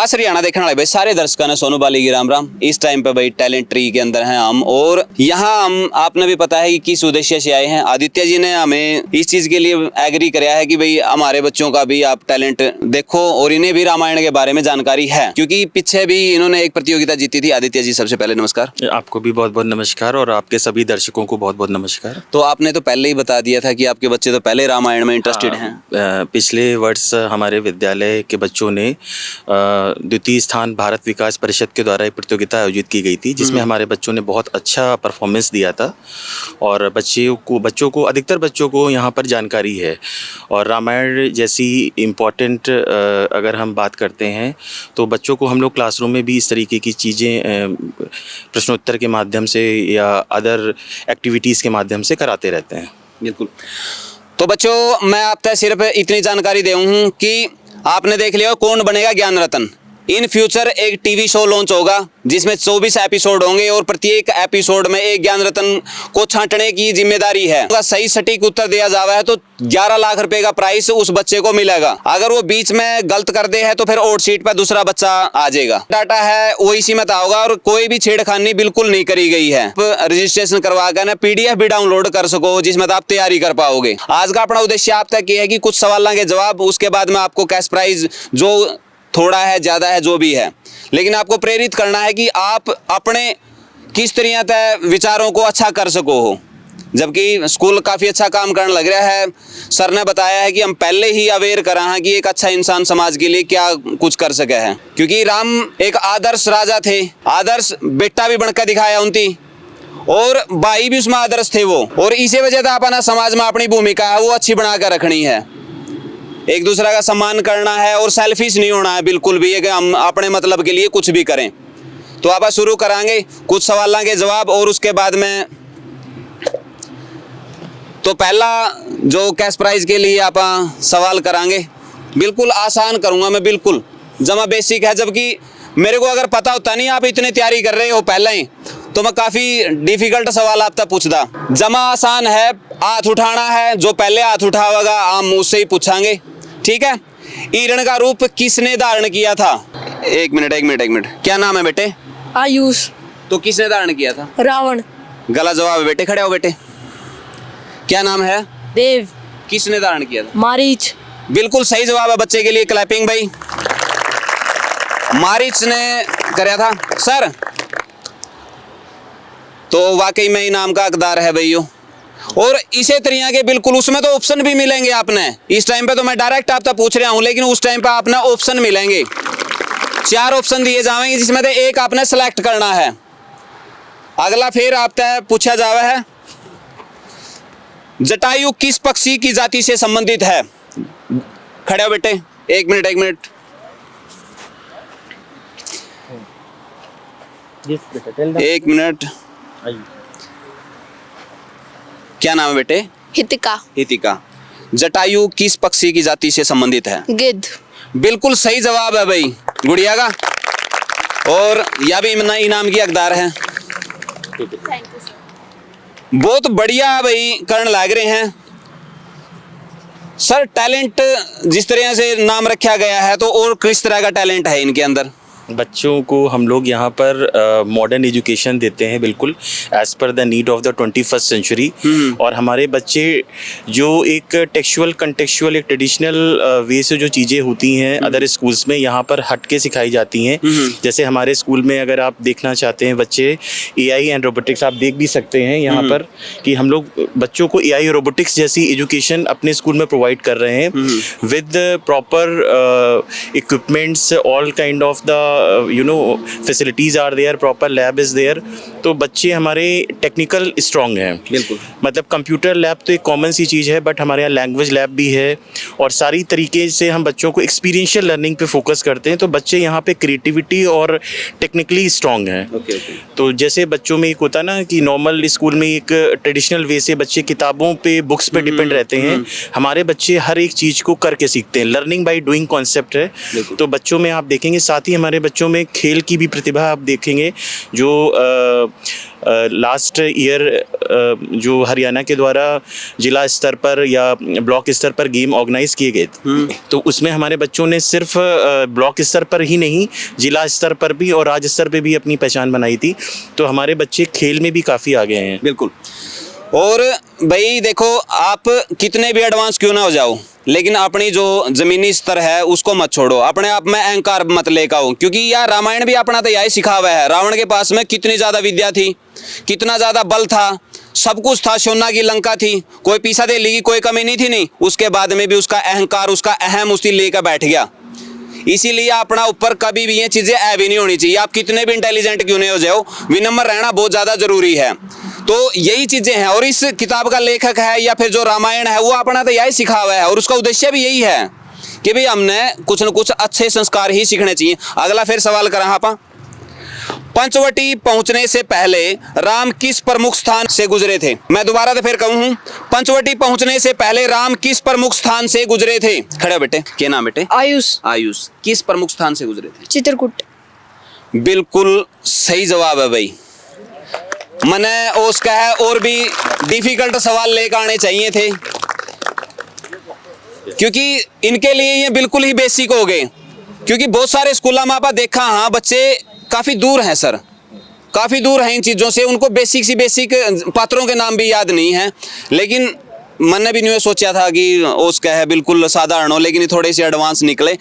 खास हरियाणा देखने वाले भाई सारे दर्शकों ने सोनू बाली की राम राम। इस टाइम पे भाई टैलेंट ट्री के अंदर हैं हम, और यहाँ हम आपने भी पता है कि किस उद्देश्य से आए हैं। आदित्य जी ने हमें इस चीज के लिए एग्री कराया है कि भाई हमारे बच्चों का भी आप टैलेंट देखो और इन्हें भी रामायण के बारे में जानकारी है, क्योंकि पीछे भी इन्होंने एक प्रतियोगिता जीती थी। आदित्य जी सबसे पहले नमस्कार। आपको भी बहुत बहुत नमस्कार और आपके सभी दर्शकों को बहुत बहुत नमस्कार। तो आपने तो पहले ही बता दिया था कि आपके बच्चे तो पहले रामायण में इंटरेस्टेड हैं। पिछले वर्ष हमारे विद्यालय के बच्चों ने द्वितीय स्थान भारत विकास परिषद के द्वारा एक प्रतियोगिता आयोजित की गई थी, जिसमें हमारे बच्चों ने बहुत अच्छा परफॉर्मेंस दिया था और बच्चों को अधिकतर बच्चों को यहाँ पर जानकारी है। और रामायण जैसी इम्पोर्टेंट अगर हम बात करते हैं तो बच्चों को हम लोग क्लासरूम में भी इस तरीके की चीज़ें प्रश्नोत्तर के माध्यम से या अदर एक्टिविटीज़ के माध्यम से कराते रहते हैं। बिल्कुल। तो बच्चों मैं आपसे सिर्फ इतनी जानकारी दे हूँ कि आपने देख लिया कौन बनेगा ज्ञान रत्न। इन फ्यूचर एक टीवी शो लॉन्च होगा जिसमें 24 एपिसोड होंगे और प्रत्येक एपिसोड में एक ज्ञान रत्न को छांटने की जिम्मेदारी है। अगर सही सटीक उत्तर दिया जावा है तो 11 लाख रुपए का प्राइस उस बच्चे को मिलेगा। अगर वो बीच में गलत कर दे है तो फिर और सीट पर दूसरा बच्चा आ जाएगा। डाटा है वो इसी में होगा और कोई भी छेड़खानी बिल्कुल नहीं करी गई है। रजिस्ट्रेशन करवा कर ना PDF भी डाउनलोड कर सको जिसमें आप तैयारी कर पाओगे। आज का अपना उद्देश्य आप तक ये है कि कुछ सवालों के जवाब, उसके बाद में आपको कैश प्राइज जो थोड़ा है ज्यादा है जो भी है, लेकिन आपको प्रेरित करना है कि आप अपने किस तरह से विचारों को अच्छा कर सको हो। जबकि स्कूल काफ़ी अच्छा काम करने लग रहा है। सर ने बताया है कि हम पहले ही अवेयर करा है कि एक अच्छा इंसान समाज के लिए क्या कुछ कर सके है, क्योंकि राम एक आदर्श राजा थे, आदर्श बेटा भी बनकर दिखाया उनकी, और भाई भी उसमें आदर्श थे वो। और इसी वजह से अपना समाज में अपनी भूमिका है वो अच्छी बना कर रखनी है, एक दूसरे का सम्मान करना है और सेल्फिश नहीं होना है बिल्कुल भी, कि हम अपने मतलब के लिए कुछ भी करें। तो आप शुरू करांगे कुछ सवालों के जवाब और उसके बाद में तो पहला जो कैश प्राइज के लिए आप सवाल करांगे बिल्कुल आसान करूंगा मैं, बिल्कुल जमा बेसिक है। जबकि मेरे को अगर पता होता नहीं आप इतने तैयारी कर रहे हो पहले ही तो मैं काफ़ी डिफिकल्ट सवाल आप तक पूछता। जमा आसान है, हाथ उठाना है, जो पहले हाथ उठावेगा हम मुझसे ही पूछांगे, ठीक है। हिरण का रूप किसने धारण किया था? एक मिनट, क्या नाम है बेटे? आयुष। तो किसने धारण किया था? रावण। गलत जवाब है बेटे, खड़े हो बेटे। क्या नाम है? देव। किसने धारण किया था? मारीच। बिल्कुल सही जवाब है बच्चे के लिए, क्लैपिंग भाई। मारीच ने कराया था सर, तो वाकई में इनाम का हकदार है भैया। और इसे तरीका के बिल्कुल उसमें तो ऑप्शन भी मिलेंगे आपने। इस टाइम पे तो मैं डायरेक्ट आपसे पूछ रहा हूं, लेकिन उस टाइम पे आपने ऑप्शन मिलेंगे, 4 ऑप्शन दिए जाएंगे जिसमें से एक आपने सेलेक्ट करना है। अगला फिर आपसे पूछा जावा है जटायु किस पक्षी की जाति से संबंधित है? खड़े हो बेटे, एक मिनट। एक मिनट, क्या नाम है बेटे? हितिका। जटायु किस पक्षी की जाति से संबंधित है? गिद्ध। बिल्कुल सही जवाब है भाई गुड़िया का, और यह भी इनाम की हकदार है। बहुत बढ़िया भाई करने लग रहे हैं सर। टैलेंट जिस तरह से नाम रखा गया है तो और किस तरह का टैलेंट है इनके अंदर? बच्चों को हम लोग यहाँ पर मॉडर्न एजुकेशन देते हैं, बिल्कुल as per the need of the 21st century. और हमारे बच्चे जो एक टेक्सचुअल कंटेक्चुअल एक ट्रेडिशनल वे से जो चीज़ें होती हैं अदर स्कूल्स में यहाँ पर हट के सिखाई जाती हैं। जैसे हमारे स्कूल में अगर आप देखना चाहते हैं बच्चे AI एंड रोबोटिक्स आप देख भी सकते हैं यहाँ पर कि हम लोग बच्चों को AI रोबोटिक्स जैसी एजुकेशन अपने स्कूल में प्रोवाइड कर रहे हैं with proper equipments, all kind of the facilities are there, proper lab is there। तो बच्चे हमारे टेक्निकल स्ट्रॉन्ग हैं, बिल्कुल। मतलब कंप्यूटर लैब तो एक कॉमन सी चीज़ है, बट हमारे यहाँ लैंग्वेज लैब भी है और सारी तरीके से हम बच्चों को एक्सपीरियंशियल लर्निंग पे फोकस करते हैं। तो बच्चे यहाँ पे क्रिएटिविटी और टेक्निकली स्ट्रॉन्ग हैं। तो जैसे बच्चों में एक होता है ना कि नॉर्मल स्कूल में एक ट्रेडिशनल वे से बच्चे किताबों पे बुक्स पे डिपेंड रहते हैं, हमारे बच्चे हर एक चीज़ को करके सीखते हैं। लर्निंग बाई डूइंग कॉन्सेप्ट है। तो बच्चों में आप देखेंगे, साथ ही हमारे बच्चों में खेल की भी प्रतिभा आप देखेंगे, जो लास्ट ईयर जो हरियाणा के द्वारा जिला स्तर पर या ब्लॉक स्तर पर गेम ऑर्गेनाइज किए गए थे, तो उसमें हमारे बच्चों ने सिर्फ ब्लॉक स्तर पर ही नहीं, जिला स्तर पर भी और राज्य स्तर पे भी अपनी पहचान बनाई थी। तो हमारे बच्चे खेल में भी काफ़ी आगे हैं। बिल्कुल। और भाई देखो, आप कितने भी एडवांस क्यों ना हो जाओ, लेकिन अपनी जो जमीनी स्तर है उसको मत छोड़ो, अपने आप में अहंकार मत लेकर आओ। क्योंकि यार रामायण भी अपना तो यही सिखा हुआ है। रावण के पास में कितनी ज़्यादा विद्या थी, कितना ज़्यादा बल था, सब कुछ था, सोना की लंका थी, कोई पीसा दे ली की कोई कमी नहीं थी। नहीं, उसके बाद में भी उसका अहंकार, उसका अहम उसी लेकर बैठ गया। इसीलिए अपना ऊपर कभी भी ये चीज़ें ऐवी नहीं होनी चाहिए। आप कितने भी इंटेलिजेंट क्यों नहीं हो जाओ, विनम्र रहना बहुत ज़्यादा ज़रूरी है। तो यही चीज़ें हैं। और इस किताब का लेखक है या फिर जो रामायण है वो अपना तो यही सिखा हुआ है, और उसका उद्देश्य भी यही है कि भाई हमने कुछ न कुछ अच्छे संस्कार ही सीखने चाहिए। अगला फिर सवाल करा आपा, पंचवटी पहुंचने से पहले राम किस प्रमुख स्थान से गुजरे थे? मैं दोबारा तो फिर कहूँ, पंचवटी पहुंचने से पहले राम किस प्रमुख स्थान से गुजरे थे? खड़े बेटे, क्या नाम बेटे? आयुष। आयुष किस प्रमुख स्थान से गुजरे थे? चित्रकूट। बिल्कुल सही जवाब है भाई। मैंने उसका है और भी डिफिकल्ट सवाल लेकर आने चाहिए थे, क्योंकि इनके लिए ये बिल्कुल ही बेसिक हो गए। क्योंकि बहुत सारे स्कूलों में आपा देखा, हाँ बच्चे काफ़ी दूर हैं सर, काफ़ी दूर हैं इन चीज़ों से, उनको बेसिक सी बेसिक पात्रों के नाम भी याद नहीं है। लेकिन मैंने भी नहीं सोचा था कि उसका है बिल्कुल साधारण हो, लेकिन थोड़े से एडवांस निकले।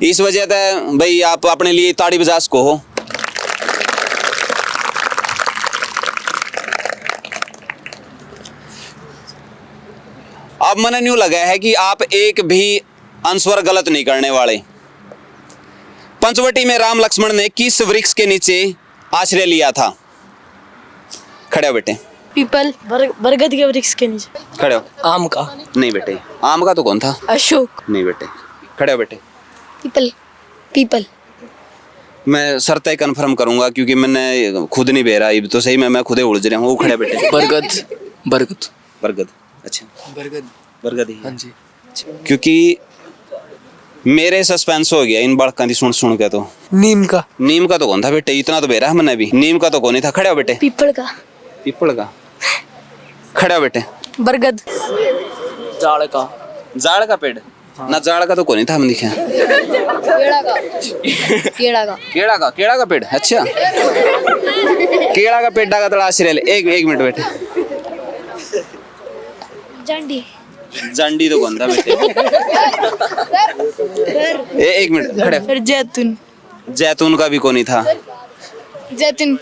इस वजह से भाई आप अपने लिए ताड़ी बजा सको हो। अब मैंने न्यू लगा है कि आप एक भी आंसर गलत नहीं करने वाले। पंचवटी में राम लक्ष्मण ने किस वृक्ष के नीचे आश्रय लिया था? खड़े हो बेटे। पीपल। बरगद के वृक्ष के नीचे। खड़े हो। आम का। नहीं बेटे, आम का तो कौन था? अशोक। नहीं बेटे, खड़े हो बेटे। पीपल। पीपल। मैं सर तय कन्फर्म करूंगा, क्योंकि मैंने खुद नहीं बेरा, अब तो सही में मैं खुदे उलझ रहा हूँ। वो खड़े बेटे। बरगद। बरगद। बरगद। अच्छा, बरगद। बरगद ही है। हाँ जी। क्योंकि मेरे सस्पेंस हो गया इन बड़का दी सुन सुन के। तो नीम का। नीम का तो कौन था बेटे? इतना तो बेरा है मैंने भी। नीम का तो कौन ही था? खड़े हो बेटे। पीपल का। पीपल का। खड़े हो बेटे। बरगद। जाड़ का। जाड़ का पेड़? ना जाड़ का तो कौन ही था, हम दिखे। केड़ा का। केड़ा का। केड़ा का? केड़ा का पेड़? अच्छा, केड़ा का पेड़ का तड़ा आश्रय ले। एक मिनट बेटे। जांडी। जांडी तो कौन था बेटे? एक मिनट खड़े। फिर जैतून। जैतून का भी कौन ही था? जैतून।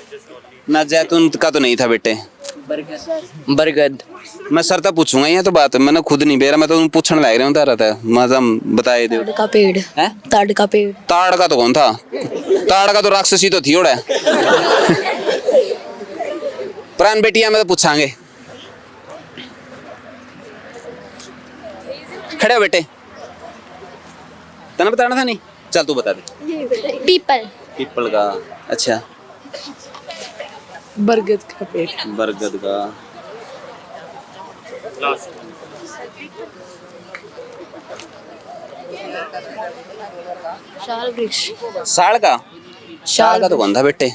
ना जैतून का तो नहीं था बेटे। बरगद। मैं सर तक पूछूंगा, ये तो बात मैंने खुद नहीं बेरा, मैं तो पूछने लग रहा हूँ तारा था। मतलब बताए दो। ताड़ का पेड़ है? ताड़ का पेड़। ताड़ का तो कौन था? ताड़ का तो राक्षसी तो थी ओड़ा। प्राण बेटिया में तो पूछांगे। खड़े हो बेटे। तने बताना था नहीं? चल तू बता दे। पीपल। पीपल का। अच्छा, बरगद का पेड़। बरगद का। शाल वृक्ष। साड़ का? साड़ का तो कौन था बेटे?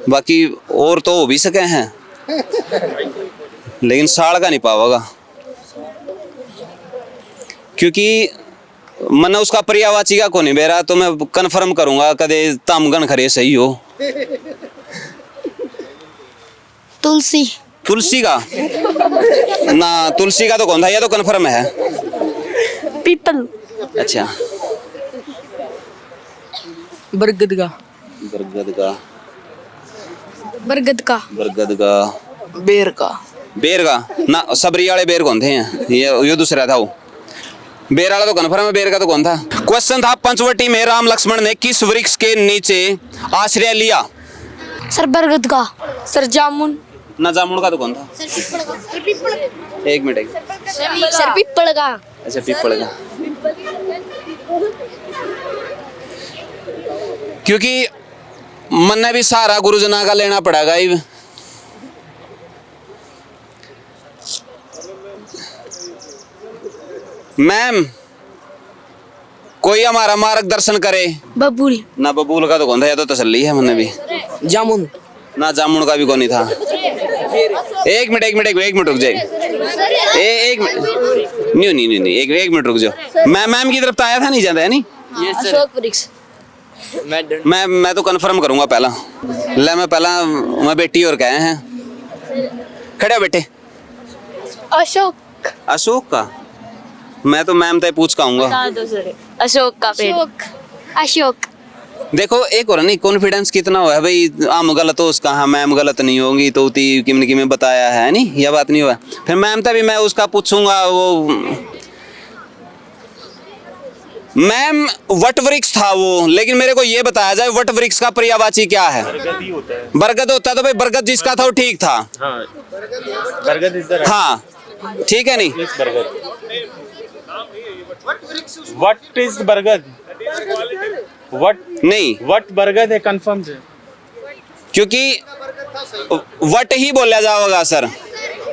बाकी और तो हो भी सके हैं, लेकिन साड़ का नहीं पावागा, क्योंकि मैंने उसका पर्यावाची का को नहीं बेरा। तो मैं कंफर्म करूंगा कदे तामगन खरे सही हो। तुलसी। तुलसी का? ना, तुलसी का तो कौन था? ये तो कंफर्म है। पीपल। अच्छा, बरगद का। बरगद का। बरगद का। बरगद का। बेर का। बेर का? ना, सबरी वाले बेर कौन थे? ये दूसरा था वो। बेर वाला तो कंफर्म है, बेर का तो कौन था? क्वेश्चन था, पंचवटी में राम लक्ष्मण ने किस वृक्ष के नीचे आश्रय लिया? सर बरगद का। सर जामुन। ना, जामुन का तो कौन था? एक मिनट। सर पीपल का। अच्छा, पीपल का। क्योंकि मन्ने भी सहारा गुरुजना का लेना पड़ेगा। मैम, कोई हमारा मार्गदर्शन करे। बबूल। ना, बबूल का तो कौन था? या तो तसल्ली है मैंने भी। जामुन। ना जामुन का भी कौन नहीं था। एक मिनट रुक जाए। एक मिनट नहीं एक मिनट रुक जाओ। मैम की तरफ तो आया था नहीं जाता है नहीं। अशोक वृक्ष। मैं तो कंफर्म करूंगा पहला। मैं बेटी और कहे हैं। खड़े हो बेटे। अशोक का मैं तो मैम तय पूछ काऊंगा। अशोक का पेड़। अशोक। देखो एक और नहीं कॉन्फिडेंस कितना हुआ है भाई। आम गलत हो उसका, हाँ मैम गलत नहीं होंगी तो उती किम बताया है नहीं, यह बात नहीं हुआ। फिर मैम तभी मैं उसका पूछूंगा। वो मैम वट वृक्ष था वो, लेकिन मेरे को ये बताया जाए वट वृक्ष का पर्यायवाची क्या है। बरगद होता है तो भाई बरगद जिसका था वो ठीक था। हाँ ठीक है नहीं। What is बरगद? नहीं What बरगद है कंफर्म है। क्योंकि वट ही बोला जाएगा सर,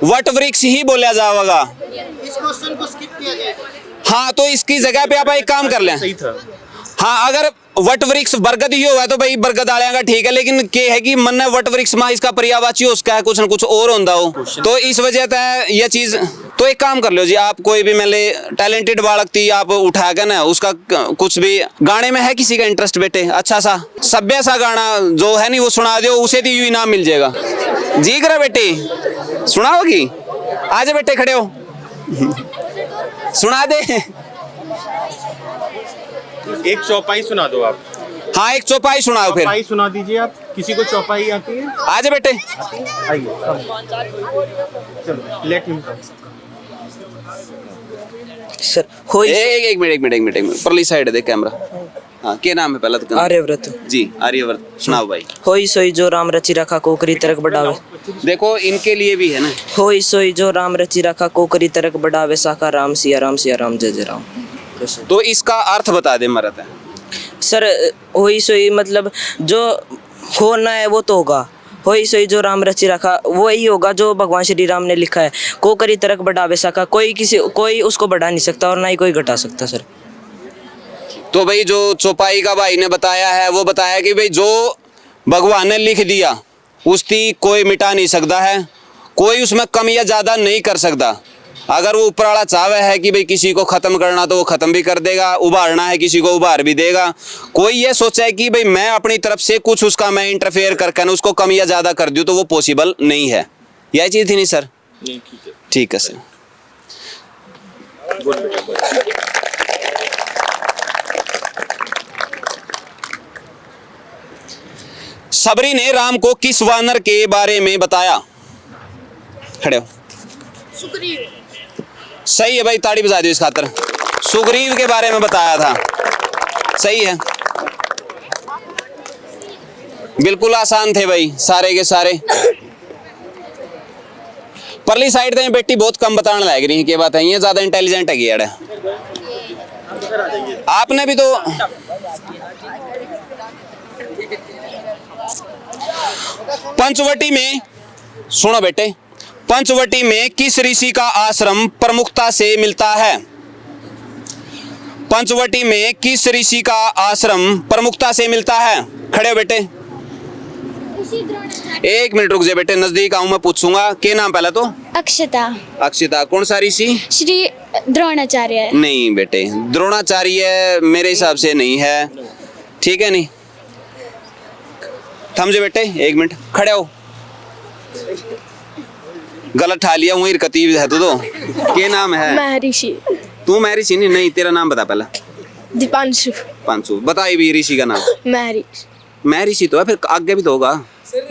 वट वृक्ष ही बोला जाएगा। इस क्वेश्चन को स्किप किया जाए। हाँ तो इसकी जगह पे आप एक काम कर लें। सही था। हाँ अगर वट वृक्ष बरगद ही हुआ है तो भाई बरगद आलेगा ठीक है, लेकिन के है कि मन ने वट वृक्ष में इसका पर्यायवाची उसका है कुछ न कुछ और होता हो, तो इस वजह से ये चीज। तो एक काम कर लो जी, आप कोई भी मेरे टैलेंटेड बालक थी आप उठा के ना उसका कुछ भी गाने में है किसी का इंटरेस्ट बेटे, अच्छा सा सभ्य सा गाना जो है नहीं वो सुना दो, उसे भी इनाम मिल जाएगा। जी करा बेटी सुनाओगी? आजा बेटे खड़े हो सुना दे। एक चौपाई सुना दो आप। हाँ एक चौपाई सुनाओ फिर। चौपाई सुना दीजिए आप। किसी को चौपाई आती है? आजा बेटे। आइए चलो लेट हिम कम। सर होई एक मिनट परली साइड दे कैमरा। हाँ क्या नाम है पहला तो? आर्यव्रत। जी आर्यव्रत सुनाओ भाई। होई सोई जो राम रचि रखा कोकरी तरक बढ़ावे। देखो इनके लिए भी है ना। होई सोई जो राम रचि रखा कोकरी तरक बढ़ावे, साका राम सिया राम जय जय राम। तो इसका अर्थ बता दे मरत है सर होई सोई मतलब जो होना है वो तो होगा। होई सोई जो राम रचि रखा वो ही होगा जो भगवान श्री राम ने लिखा है। कोकरी तरक बढ़ावे साका, कोई उसको बढ़ा नहीं सकता और ना ही कोई घटा सकता सर। तो भाई जो चौपाई का भाई ने बताया है वो बताया कि भाई जो भगवान ने लिख दिया उसकी कोई मिटा नहीं सकता है, कोई उसमें कम या ज्यादा नहीं कर सकता। अगर वो ऊपर वाला चाहे है कि भाई किसी को खत्म करना तो वो खत्म भी कर देगा, उभारना है किसी को उभार भी देगा। कोई ये सोचा है कि भाई मैं अपनी तरफ से कुछ उसका मैं इंटरफेयर करके ना उसको कम या ज्यादा कर दूं तो वो पॉसिबल नहीं है। यह चीज थी नहीं सर? ठीक है सर। सबरी ने राम को किस वानर के बारे में बताया? खड़े हो। सुग्रीव। सही है भाई, ताड़ी बजा दियो इस खातर। सुग्रीव के बारे में बताया था, सही है। बिल्कुल आसान थे भाई सारे के सारे। परली साइड से बेटी बहुत कम बताने लग रही है, क्या बात है, ये ज्यादा इंटेलिजेंट है यार। आपने भी तो पंचवटी में सुनो बेटे, पंचवटी में किस ऋषि का आश्रम प्रमुखता से मिलता है? पंचवटी में किस ऋषि का आश्रम प्रमुखता से मिलता है? खड़े हो बेटे। एक मिनट रुक जाए बेटे, नजदीक आऊं मैं पूछूंगा। क्या नाम पहला तो? अक्षता। अक्षिता। कौन सा ऋषि? श्री द्रोणाचार्य। नहीं बेटे, द्रोणाचार्य मेरे हिसाब से नहीं है, ठीक है नहीं। थम जा बेटे, एक मिनट खड़े हो। गलत ठा लिया, वही कतीब है तू तो। क्या नाम है? महर्षि। तू महर्षि नहीं, तेरा नाम बता पहला। दीपांशु। पांचू बताई भी ऋषि का नाम। महर्षि। महर्षि तो है, फिर आगे भी तो होगा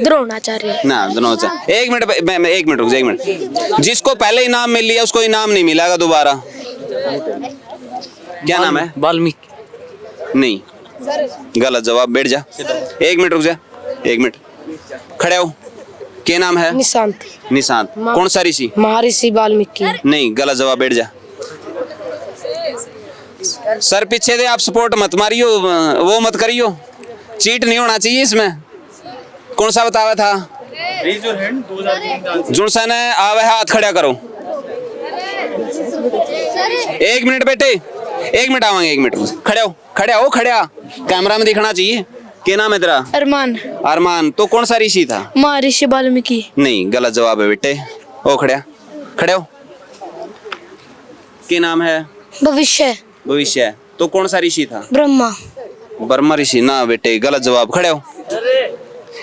द्रोणाचार्य। ना। द्रोणाचार्य। एक मिनट एक मिनट रुक जा, एक मिनट। जिसको पहले इनाम मिल लिया उसको इनाम नहीं मिलेगा दोबारा। क्या नाम है? वाल्मीकि। नहीं, गलत जवाब। बैठ जा, एक मिनट रुक जा, एक मिनट खड़े हो। क्या नाम है? निशांत। निशांत। कौन सा ऋषि? महर्षि वाल्मीकि। नहीं, गलत जवाब। बैठ जा। सर पीछे दे, आप सपोर्ट मत मारियो, वो मत करियो, चीट नहीं होना चाहिए इसमें। कौन सा बतावा था? जुनसा ने आवे हाथ खड़ा करो। एक मिनट बेटे, एक मिनट आवांगे, एक मिनट खड़े हो, खड़े हो, खड़े आ। कैमरा में दिखना चाहिए। क्या नाम है तेरा? अरमान। अरमान। तो कौन सा ऋषि था? महर्षि वाल्मीकि। नहीं, गलत जवाब है बेटे। ओ खड़े खड़े हो। क्या नाम है? भविष्य। भविष्य। तो कौन सा ऋषि था? ब्रह्मा। ब्रह्मा ऋषि ना बेटे, गलत जवाब। खड़े हो।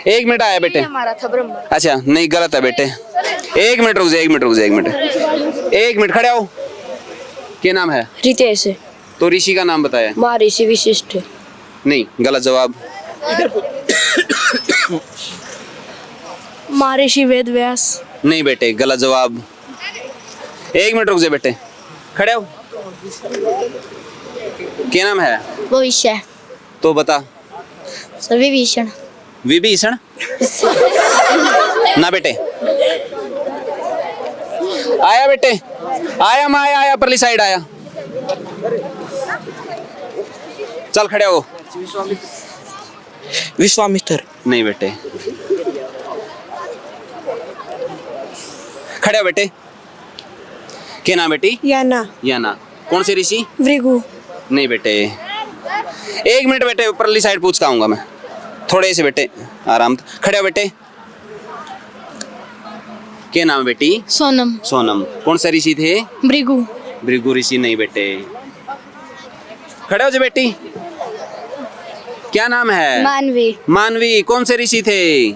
1 मिनट आया बेटे। हमारा था ब्रह्मा। अच्छा नहीं, गलत है बेटे। 1 मिनट रुक जा, 1 मिनट रुक जा, 1 मिनट, 1 मिनट खड़े हो। क्या नाम है? रितेश। तो ऋषि का नाम बताया। महर्षि वशिष्ठ। नहीं, गलत जवाब। महर्षि वेद व्यास। नहीं बेटे, गलत जवाब। 1 मिनट रुक जा बेटे। खड़े हो। क्या नाम है? भविष्य। तो बता। सर विभीषण। विभीषण ना बेटे। आया बेटे, आया मैं आया परली साइड आया। चल खड़े हो। विश्वामित्र। नहीं बेटे। खड़े हो बेटे। क्या नाम बेटी? याना। याना। कौन से ऋषि? भृगु। नहीं बेटे। 1 मिनट बेटे, ऊपरली साइड पूछ के आऊंगा मैं। थोड़े से बेटे आराम। खड़े हो बेटे। क्या नाम है बेटी? सोनम। सोनम। कौन से ऋषि थे? भृगु। भृगु ऋषि। नहीं बेटे। खड़े हो जा बेटी। क्या नाम है? मानवी। मानवी। कौन से ऋषि थे?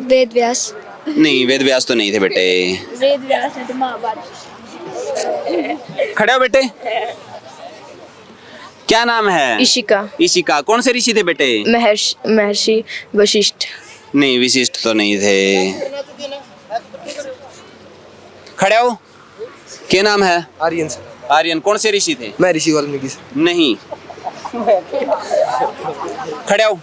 वेद व्यास। नहीं, वेद व्यास तो नहीं थे बेटे। वेद व्यास है तो महाभारत। खड़े हो बेटे। क्या नाम है? इशिका। इशिका। कौन से ऋषि थे बेटे? महर्षि वशिष्ठ। नहीं, विशिष्ट तो नहीं थे। खड़े हो। क्या नाम है? आर्यन सर। आर्यन। कौन से ऋषि थे? मैं ऋषि वाल्मीकि सर। नहीं। खड़े हो।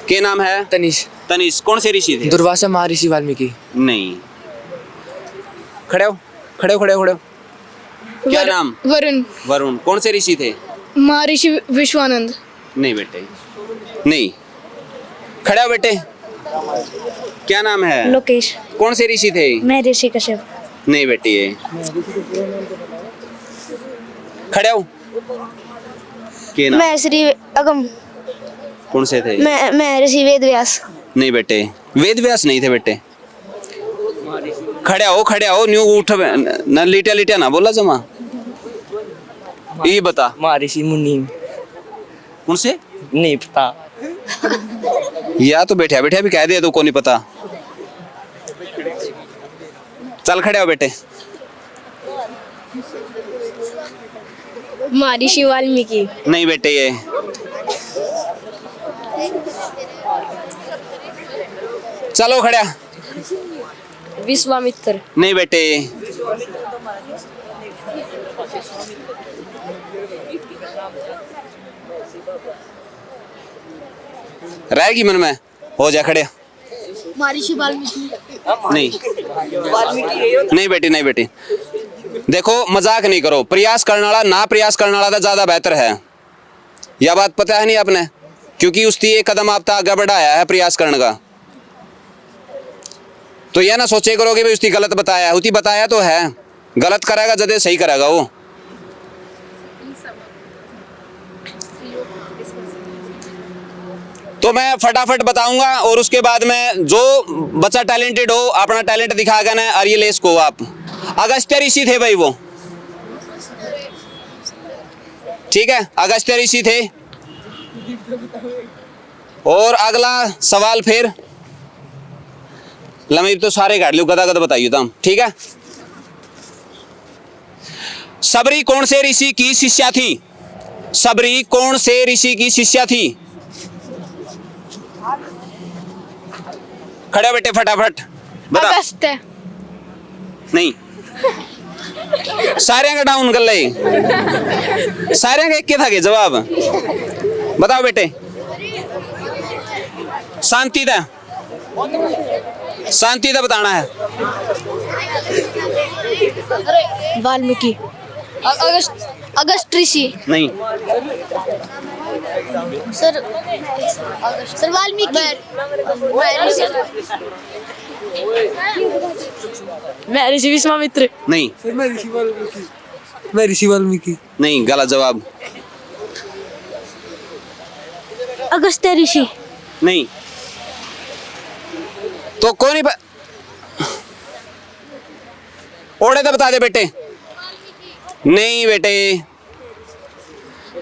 क्या नाम है? तनिष। तनिष। कौन से ऋषि थे? दुर्वासा महर्षि वाल्मीकि। नहीं। खड़े हो, खड़े हो, खड़े हो, खड़े हो। क्या नाम? वरुण। वरुण। कौन से ऋषि थे? महर्षि विश्वानंद। नहीं बेटे। नहीं। खड़े हो बेटे। क्या नाम है? लोकेश। कौन से ऋषि थे? मैं ऋषि कश्यप। नहीं बेटी ये। खड़े हो। क्या नाम? मैं श्री अगम। कौन से थे? मैं ऋषि वेद व्यास। नहीं बेटे, वेद व्यास नहीं थे बेटे। खड़े हो, खड़े हो। न्यू उठ न, लिटिया लिटिया ना बोला जमा। ये बता। महर्षि मुनि। कौन से? नहीं पता। या तो बैठा बैठा भी कह दे तो को नहीं पता। चल खड़े हो बेटे। महर्षि वाल्मीकि। नहीं बेटे ये। चलो खड़ा। विश्वामित्र। नहीं बेटे। रहेगी मन में। हो जा खड़े। महर्षि वाल्मीकि। नहीं नहीं बेटी, नहीं बेटी। देखो मजाक नहीं करो। प्रयास करने वाला ना प्रयास करने वाला ज्यादा बेहतर है। यह बात पता है नहीं आपने? क्योंकि उसकी एक कदम आपका आगे बढ़ाया है प्रयास करने का। तो यह ना सोचे करो कि भाई उसकी गलत बताया, उसकी बताया तो है। गलत करेगा जदे सही करेगा वो। तो मैं फटाफट बताऊंगा और उसके बाद में जो बच्चा टैलेंटेड हो अपना टैलेंट दिखाएगा ना। और ये ले इसको आप। अगस्त्य ऋषि थे भाई वो। ठीक है, अगस्त्य ऋषि थे। और अगला सवाल फिर लमीर तो सारे काट लियो, गदा गदा बताइए तुम। ठीक है। सबरी कौन से ऋषि की शिष्या थी? सबरी कौन से ऋषि की शिष्या थी? खड़े बेटे फटाफट बता। अगस्त्य। नहीं, सारे का डाउन कर ले। सारे का एक के था के जवाब बताओ बेटे। शांति दा, शांति दा बताना है। वाल्मीकि। अगस्त ऋषि। नहीं, सर वाल्मीकि। मैं ऋषि विश्वामित्र। नहीं, मैं ऋषि वाल्मीकि। नहीं, गलत जवाब। अगस्त ऋषि। नहीं तो कौन ही ओढ़े तो बता दे बेटे। नहीं बेटे,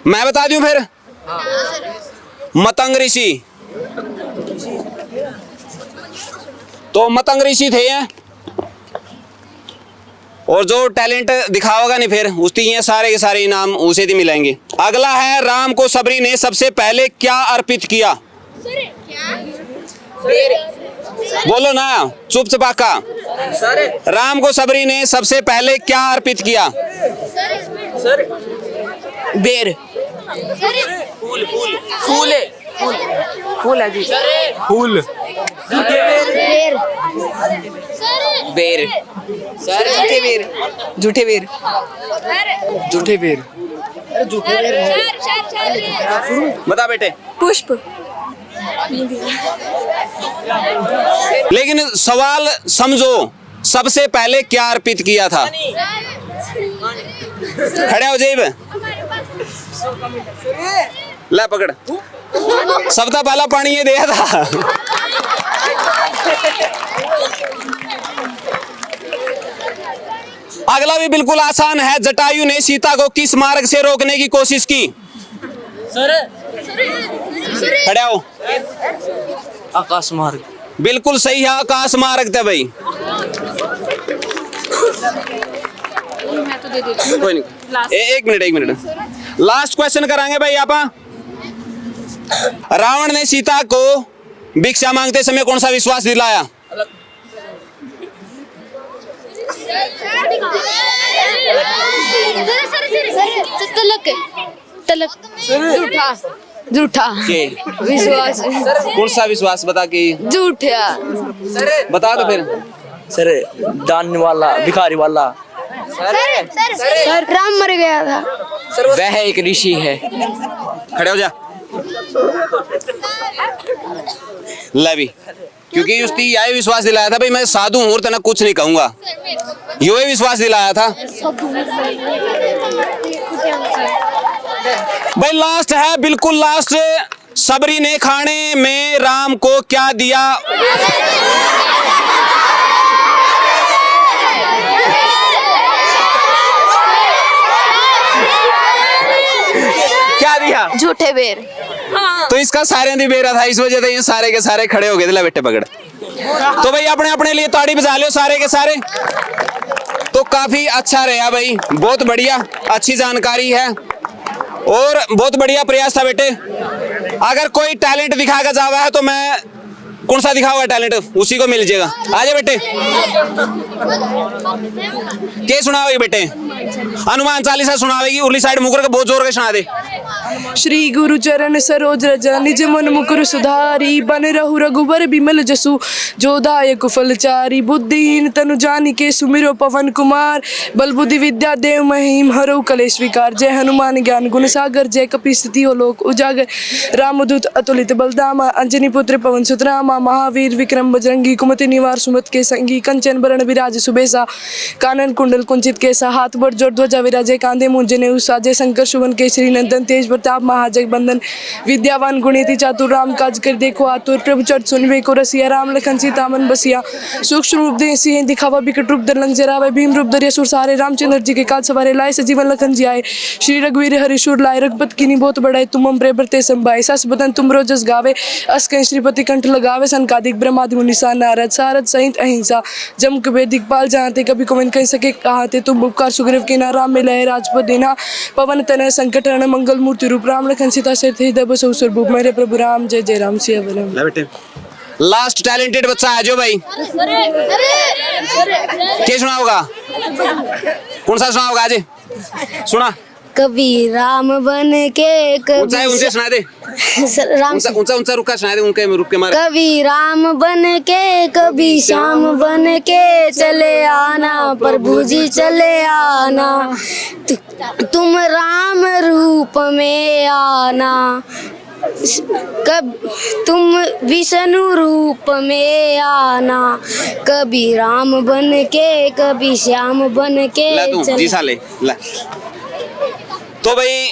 मैं बता दूं फिर। मतंग ऋषि। तो मतंग ऋषि थे हैं, और जो टैलेंट दिखाओगा नहीं फिर उसकी ये सारे के सारे इनाम उसे ही मिलेंगे। अगला है, राम को सबरी ने सबसे पहले क्या अर्पित किया? बोलो ना चुप चपाका। राम को सबरी ने सबसे पहले क्या अर्पित किया? बेर। फूल फूल फूल है, फूल है जी। फूल। बेर। बेर। सर झूठे बेर, झूठे बेर, झूठे बेर। बता बेटे। पुष्प। लेकिन सवाल समझो, सबसे पहले क्या अर्पित किया था? खड़े हो जेब, ला पकड़। सबसे पहला पानी ये दिया था। अगला भी बिल्कुल आसान है, जटायु ने सीता को किस मार्ग से रोकने की कोशिश की? खड़े हो। आकाश मार्ग। बिल्कुल सही है, आकाश मार्ग था भाई। कोई नहीं, एक मिनट लास्ट क्वेश्चन कराएंगे भाई आप। रावण ने सीता को भिक्षा मांगते समय कौन सा विश्वास दिलाया? तलक। तलक। झूठा। झूठा विश्वास। कौन सा विश्वास बता के? झूठा। बता दो फिर। सर दान वाला, भिखारी वाला। सर राम मर गया था। वह एक ऋषि है। खड़े हो जा। लवी, क्योंकि उसकी यही विश्वास दिलाया था भाई मैं साधु हूं और तना कुछ नहीं कहूंगा, यो ही विश्वास दिलाया था भाई। लास्ट है, बिल्कुल लास्ट, सबरी ने खाने में राम को क्या दिया? क्या दिया? झूठे बेर। तो इसका सारे दी बेरा था, इस वजह से ये सारे के सारे खड़े हो गए थे। बेटे पकड़। तो भाई अपने अपने लिए ताड़ी बजा लो सारे के सारे। तो काफी अच्छा रहा भाई, बहुत बढ़िया, अच्छी जानकारी है और बहुत बढ़िया प्रयास था बेटे। अगर कोई टैलेंट दिखाकर जावा है तो मैं कौन सा दिखा हुआ टैलेंट उसी को मिल जाएगा। आजा बेटे। क्या सुनाओगे बेटे? हनुमान चालीसा सुनावेगी, उरली साइड मुकर के बहुत जोर के सुना दे। श्री गुरु चरण सरोज रज निज मन मुकुर सुधारी, बन रहु रघुबर बिमल जसु जो दायक फलचारी। बुद्धिहीन तनु जानिके सुमिरो पवन कुमार, बल बुद्धि विद्या देव महिम हरऊ कलेश विकार। जय हनुमान ज्ञान गुण सागर, जय कपीसति हो लोक उजागर। रामदूत अतुलित बलधामा, अंजनी पुत्र पवन सुत रामा। महावीर विक्रम बजरंगी, कुमति निवार सुमत के संगी। कंचन बरण विराज सुबेसा, कानन कुंडल कुंचित केसा। हाथ बड़ जोर ध्वजा विराजे, कांधे मुंज नेऊ साजे। शंकर सुवन केसरी नंदन, तेज प्रताप महाजग बंदन। विद्यावान गुणिति चातुर, राम काज कर देखो आतुर। प्रभु चट सुनवे को रसिया, राम लखन सीता मन बसिया। सूक्ष्म रूप दे सिंह दिखावा, बिकट रूप धर लंक जरावे। भीम रूप धरे सुर सारे, रामचंद्र जी के काज सवारे। लाए सजीवन लखन जी आए, श्री रघुवीर हरि सुर लाए। रघुपत कीनी बहुत बड़ाई, तुम हम प्रे बरते संभाए। सस बदन तुम रोजस गावे, अस कहीं श्रीपति कंठ लगावे। संकादिक ब्रह्मादि मुनिसा नारद सारद सहित अहिंसा। जम कुबेर दिखपाल जानते, कभी कोमन कह सके कहाते। तुम उपकार सुग्रीव के ना, राम मिलाए राजपद देना। पवन तनय संकट हरण, मंगल मूर्ति रूप। राम लखन सीता सहित दब सौ सुरभूप। मेरे प्रभु राम, जय जय राम सिया बलम। बेटे लास्ट टैलेंटेड बच्चा है जो भाई, क्या सुना होगा? कौन सा सुना होगा? आज सुना। कभी राम बन के ऊंचा ऊंचे सुना दे। राम ऊंचा ऊंचा रुका सुना दे, उनके रुक के मार। कभी राम बन के कभी श्याम बन के चले आना, प्रभु जी चले आना। तुम राम रूप में आना, कब तुम विष्णु रूप में आना। कभी राम बन के कभी श्याम बन के ला तू जी साले ला। तो भाई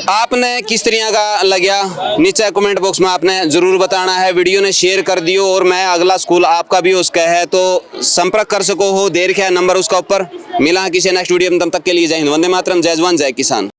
आपने किस तरह का लगा नीचे कमेंट बॉक्स में आपने जरूर बताना है। वीडियो ने शेयर कर दियो और मैं अगला स्कूल आपका भी उसका है तो संपर्क कर सको हो। देर क्या नंबर उसका ऊपर। मिला किसी नेक्स्ट वीडियो में, तब तक के लिए जय हिंद, वंदे मातरम, जय जवान जय किसान।